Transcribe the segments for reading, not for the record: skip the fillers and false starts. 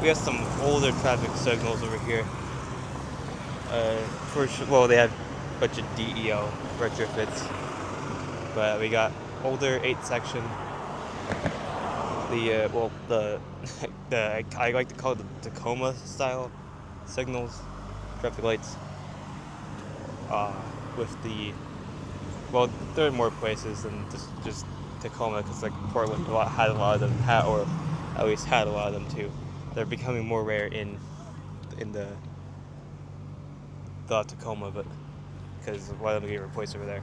we have some older traffic signals over here. Well, they have a bunch of DEO retrofits, but we got older 8-section. The I like to call it the Tacoma style signals, traffic lights. With there are more places than just Tacoma, because like Portland had a lot of them, or at least had a lot of them too. They're becoming more rare in the Tacoma, but because a lot of them get replaced over there.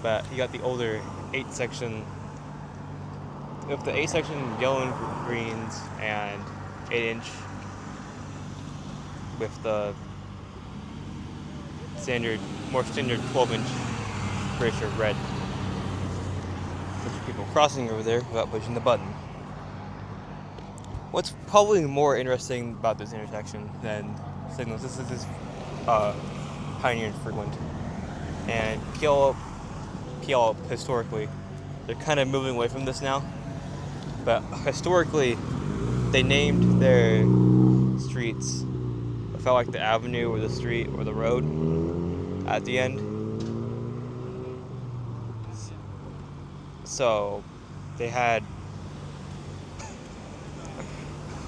But you got the older 8-section. With the 8-section yellow and greens and 8-inch, with the more standard 12-inch pretty red. Bunch of people crossing over there without pushing the button. What's probably more interesting about this intersection than signals, this is Pioneer and Fruitland. And Puyallup historically, they're kind of moving away from this now. But historically, they named their streets without like the avenue or the street or the road at the end. So they had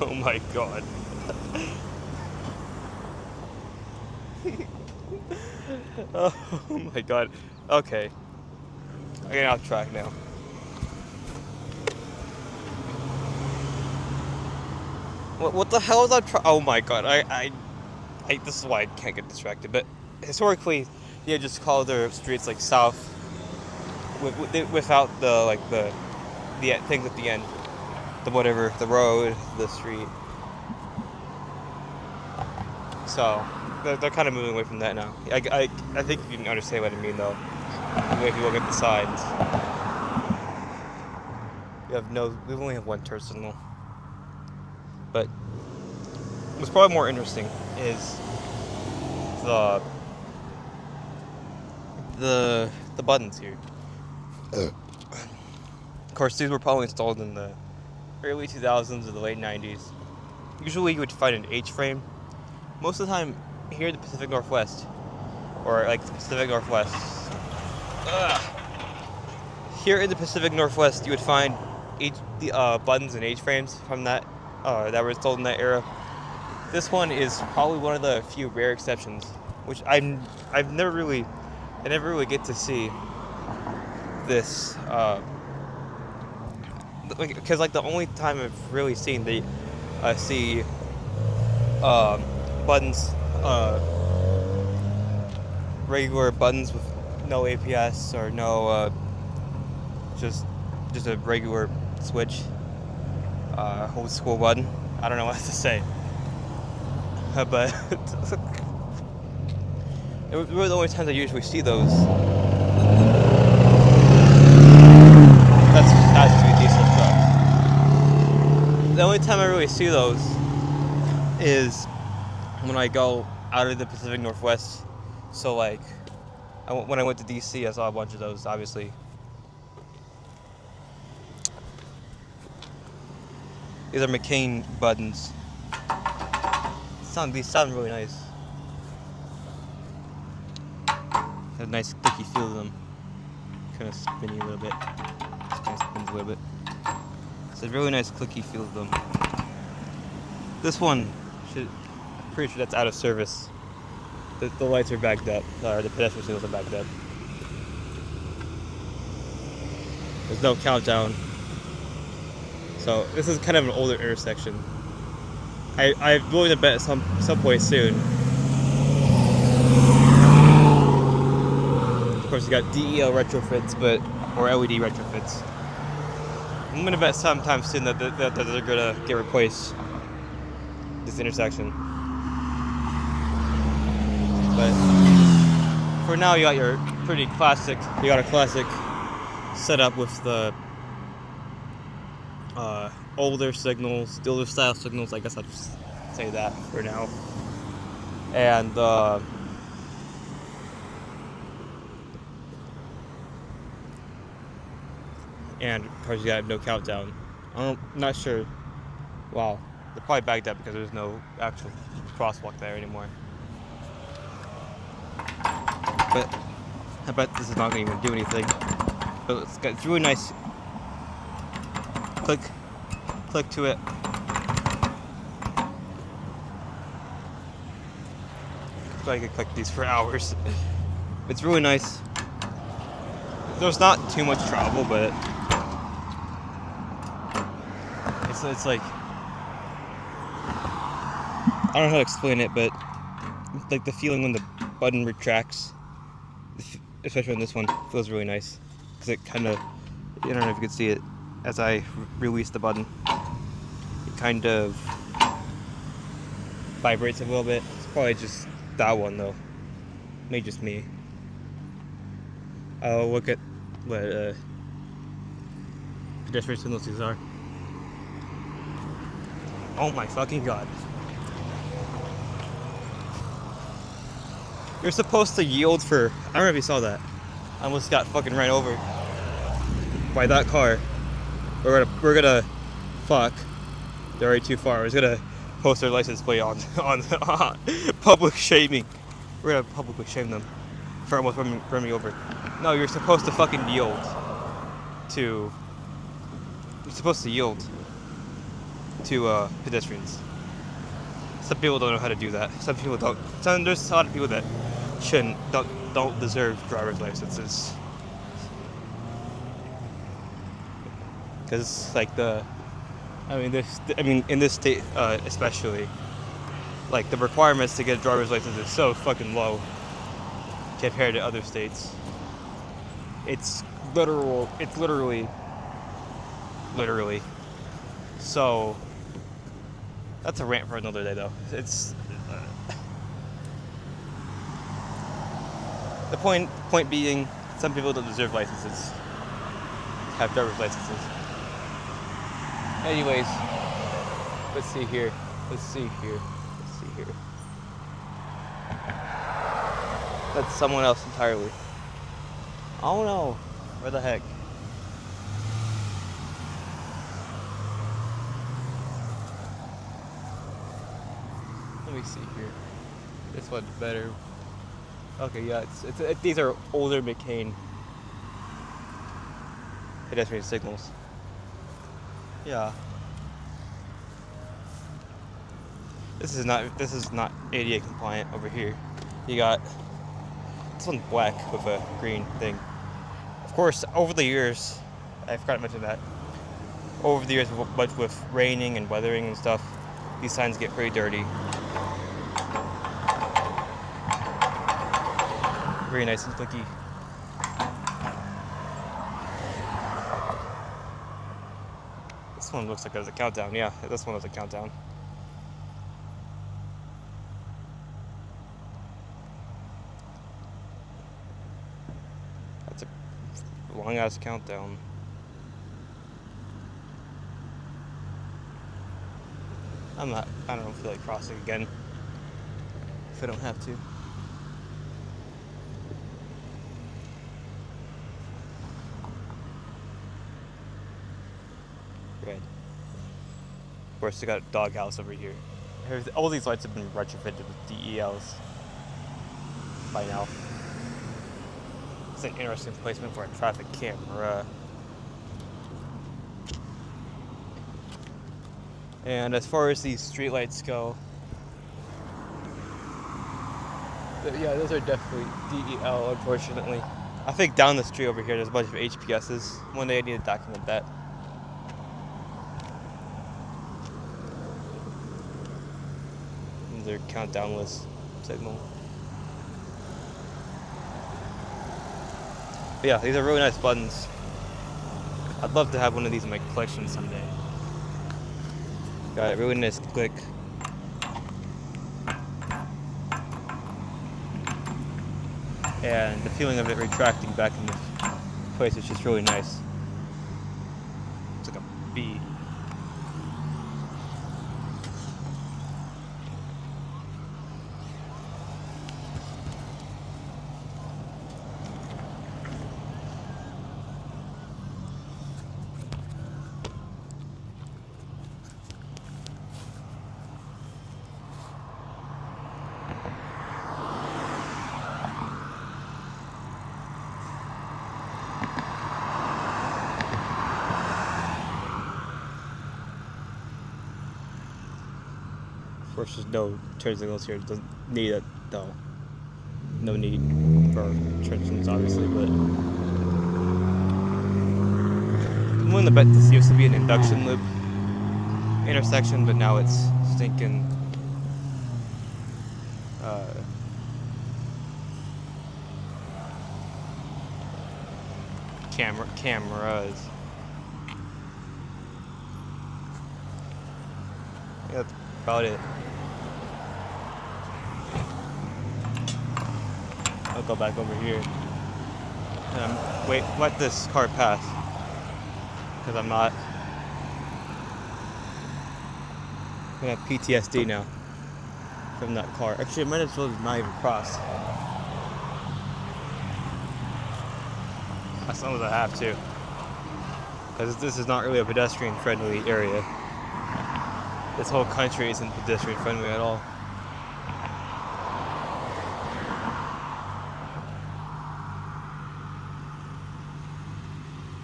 oh my god. Oh my god. Okay. I'm getting off track now. What the hell is that? Oh my god. I this is why I can't get distracted. But historically, they just call their streets like south without the things at the end. The road, the street. So they're kind of moving away from that now. I think you can understand what I mean though. If you look at the signs, we only have one turn signal. But what's probably more interesting is the buttons here. Of course, these were probably installed in the early 2000s or the late 90s. Usually you would find an H-frame. Most of the time here in the Pacific Northwest, or like the Pacific Northwest, here in the Pacific Northwest you would find buttons and H-frames from that were installed in that era. This one is probably one of the few rare exceptions, which I never really get to see this. Because like the only time I've really seen buttons, regular buttons with no APS or no, just a regular switch, old school button. I don't know what to say, but it was really the only times I usually see those. That's to be a diesel truck. The only time I really see those is when I go out of the Pacific Northwest. So like, when I went to DC, I saw a bunch of those, obviously. These are McCain buttons. These sound really nice. Have a nice clicky feel to them. Kind of spinny a little bit. Just kind of spins a little bit. It's a really nice clicky feel to them. This one, I'm pretty sure that's out of service. The lights are backed up, or the pedestrian signals are backed up. There's no countdown. So this is kind of an older intersection. I'm willing to bet some point soon. Of course, you got DEL retrofits, or LED retrofits. I'm gonna bet sometime soon that they're gonna get replaced. This intersection. But for now, you got your pretty classic. You got a classic setup with the older signals, the older style signals. I guess I'll just say that for now. And of course, you got no countdown. I'm not sure. Wow. They're probably backed up because there's no actual crosswalk there anymore. But I bet this is not going to even do anything. But it's really nice. Click to it. I could click these for hours. It's really nice. There's not too much travel, but it's like, I don't know how to explain it, but like the feeling when the button retracts, especially on this one, feels really nice. Because it kind of, I don't know if you can see it, as I release the button, it kind of vibrates a little bit. It's probably just that one though. Maybe just me. Oh, look at what pedestrian signals these are. Oh my fucking god. You're supposed to yield for, I don't know if you saw that. I almost got fucking ran over by that car. We're gonna fuck. They're already too far. We're just gonna post their license plate on public shaming. We're gonna publicly shame them for almost running me over. No, you're supposed to fucking yield to. You're supposed to yield to pedestrians. Some people don't know how to do that. Some people don't. There's a lot of people that don't deserve driver's licenses. Because like in this state especially, like the requirements to get a driver's license is so fucking low compared to other states. It's literally. So that's a rant for another day, though. It's the point being, some people don't deserve licenses, have driver's licenses. Anyways, let's see here. That's someone else entirely. Oh no, where the heck? Let me see here. This one's better. Okay, yeah, these are older McCain pedestrian signals. Yeah. This is not ADA compliant over here. You got this one's black with a green thing. Of course, over the years, I forgot to mention that. Over the years, much with raining and weathering and stuff, these signs get pretty dirty. Very nice and clicky. This one looks like there's a countdown. Yeah, this one has a countdown. That's a long ass countdown. I don't feel like crossing again if I don't have to. Red. Of course, they got a doghouse over here. All these lights have been retrofitted with DELs by now. It's an interesting placement for a traffic camera. And as far as these streetlights go, yeah, those are definitely DEL, unfortunately. I think down the street over here, there's a bunch of HPSs. One day I need to document that. Their countdownless signal. But yeah, these are really nice buttons. I'd love to have one of these in my collection someday. Got a really nice click. And the feeling of it retracting back into place is just really nice. It's like a B. Of course, there's no turn signals here. It doesn't need it though. No need for turn signals, obviously, but I'm willing to bet this used to be an induction loop intersection, but now it's stinking cameras. Yeah, that's about it. I'll go back over here and wait, let this car pass, because I'm gonna have PTSD now from that car. Actually, I might as well not even cross. As long as I have to, because this is not really a pedestrian-friendly area. This whole country isn't pedestrian-friendly at all.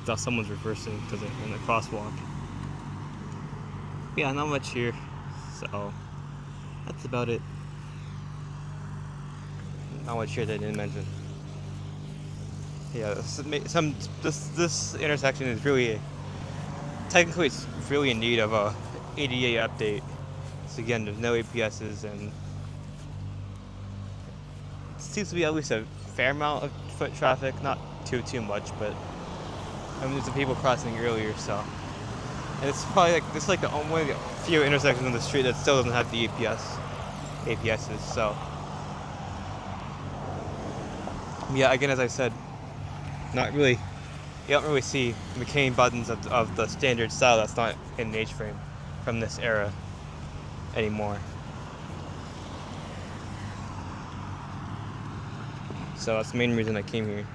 Thought someone's reversing because they're in the crosswalk. Yeah, not much here, so that's about it. Not much here that I didn't mention. Yeah, this intersection is really, technically it's really in need of a ADA update. So again, there's no APSs, and it seems to be at least a fair amount of foot traffic, not too much, but I mean, there's some people crossing earlier, so. And it's probably like, this is like one of the few intersections on the street that still doesn't have the APSs, so. Yeah, again, as I said, not really, you don't really see McCain buttons of the standard style that's not in an H-frame from this era anymore. So that's the main reason I came here.